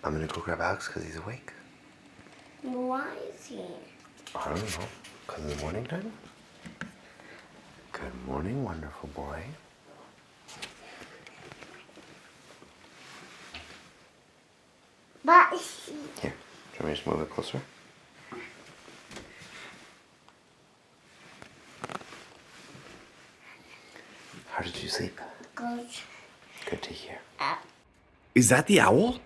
I'm gonna go grab Alex because he's awake. Why is he? I don't know. Because of the morning time? Good morning, wonderful boy. But Here, do you want me to just move it closer? How did you sleep? good. Good to hear. Uh, Is that the owl?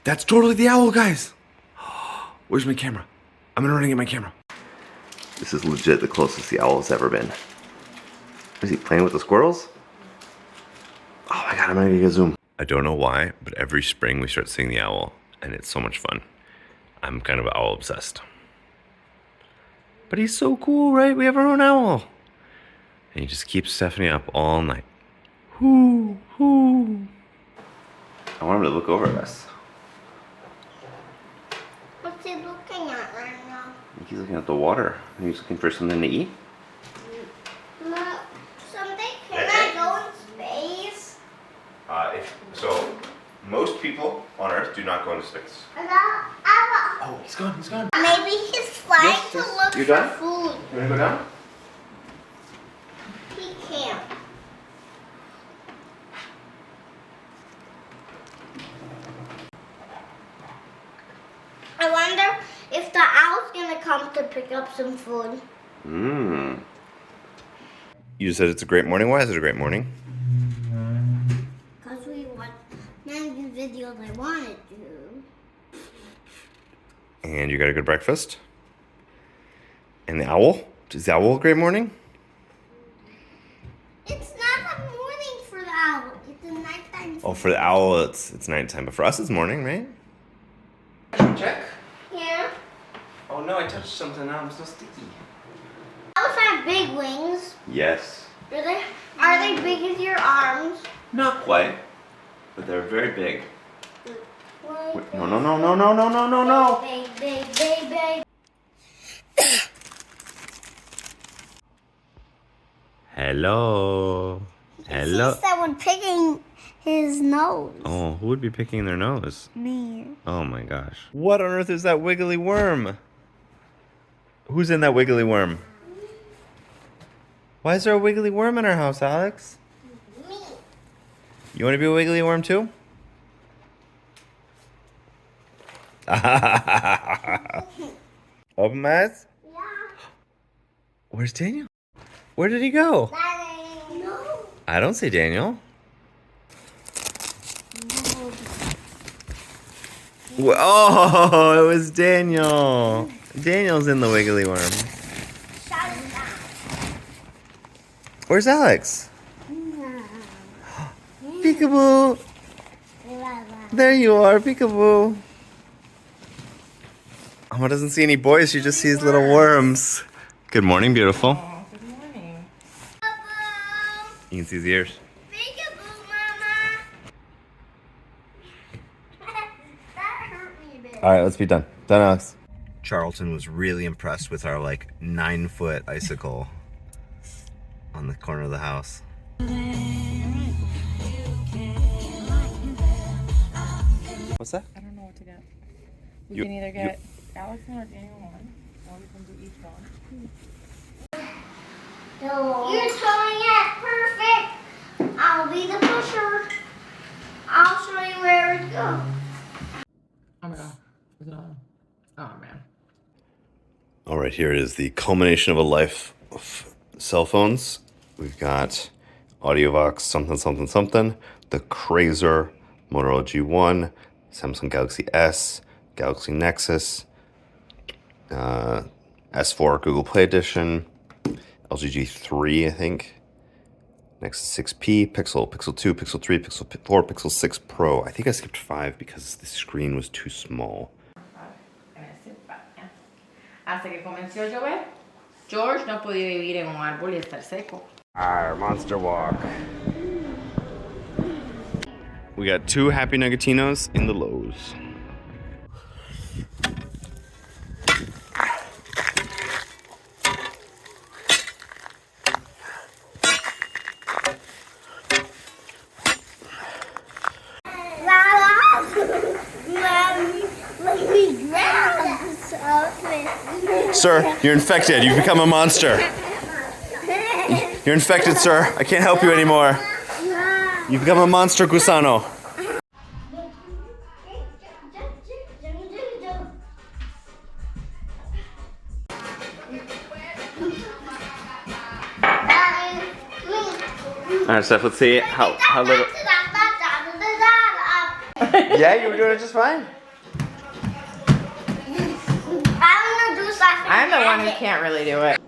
That's totally the owl, guys. Where's my camera? I'm gonna run and get my camera. This is legit the closest the owl has ever been. Is he playing with the squirrels? Oh my god, I'm gonna get a zoom. I don't know why, but every spring we start seeing the owl, and it's so much fun. I'm kind of owl obsessed. But he's so cool, right? We have our own owl. And he just keeps Stephanie up all night. Hoo, hoo. I want him to look over at us. what's he looking at right now? I think he's looking at the water. He's looking for something to eat. Look, someday can I go in space? So most people on Earth do not go into space. Oh, he's gone. He's gone. maybe he's flying Yes, to yes. look You for done? food. You wanna go down? He can't. I wonder if the owl's gonna come to pick up some food. Mmm. You said it's a great morning. Why is it a great morning? Because we watched many videos I wanted to. And you got a good breakfast? And the owl? Is the owl a great morning? It's not a morning for the owl. It's a nighttime. Oh, for the owl, it's nighttime. But for us, it's morning, right? Check. Yeah. Oh no, I touched something. Now I'm so sticky. Owls have big wings. Yes. Do they? Are they big as your arms? Not quite. But they're very big. Wait, Wait, no, no, no, no, no, no, no, no, no. Big, big, big, big. Hello. Hello. See someone picking his nose. Oh, who would be picking their nose? Me. Oh my gosh. What on earth is that wiggly worm? Who's in that wiggly worm? Why is there a wiggly worm in our house, Alex? Me. You want to be a wiggly worm too? Open my eyes. Yeah. Where's Daniel? Where did he go? Daddy. No. I don't see Daniel. Oh, it was Daniel. Daniel's in the wiggly worm. Shut it down. Where's Alex? Peekaboo. There you are, peekaboo. Mama doesn't see any boys, she just sees little worms. Good morning, beautiful. Oh, good morning. You can see his ears. Peekaboo, Mama. That hurt me a bit. All right, let's be done. Done, Alex. Charlton was really impressed with our 9-foot icicle on the corner of the house. What's that? I don't know what to get. We You- can either get Alex one or Daniel one, or we can do each one. You're towing it perfect. I'll be the pusher. I'll show you where it goes. Oh my god. Is it on? Oh man. All right, here it is, the culmination of a life of cell phones. We've got AudioVox something, something, something, the Crazer, Motorola G1, Samsung Galaxy S, Galaxy Nexus, S4 Google Play Edition, LG G3, I think, Nexus 6P, Pixel 2, Pixel 3, Pixel 4, Pixel 6 Pro. I think I skipped 5 because the screen was too small. Hasta que comenzó a llover, George no podía vivir en un árbol y estar seco. Our monster walk. We got 2 Happy Nuggetinos in the Lowe's. La la Sir, you're infected. You've become a monster. You're infected, sir. I can't help you anymore. You've become a monster, Gusano. All right, Steph, let's see how little. Yeah, you were doing it just fine. I want to do something. I'm the one who can't really do it.